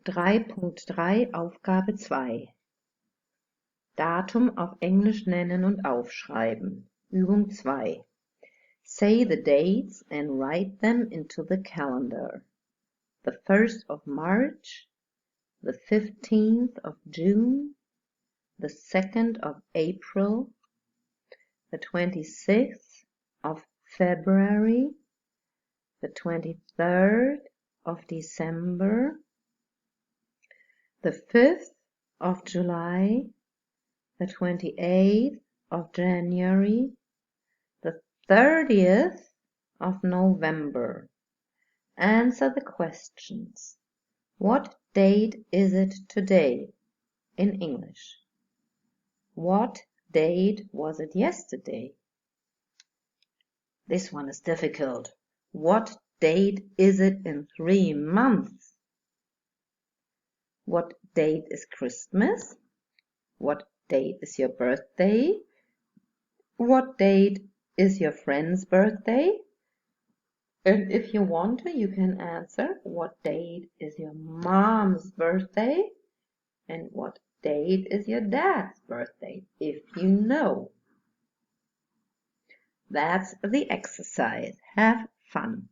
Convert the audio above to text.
3.3 Aufgabe 2 Datum auf Englisch nennen und aufschreiben. Übung 2 Say the dates and write them into the calendar. The 1st of March, the 15th of June, the 2nd of April, the 26th of February, the 23rd of December, the 5th of July, the 28th of January, the 30th of November. Answer the questions. What date is it today? In English. What date was it yesterday? This one is difficult. What date is it in 3 months? What date is Christmas? What date is your birthday? What date is your friend's birthday? And if you want to, you can answer what date is your mom's birthday? And what date is your dad's birthday, if you know. That's the exercise. Have fun.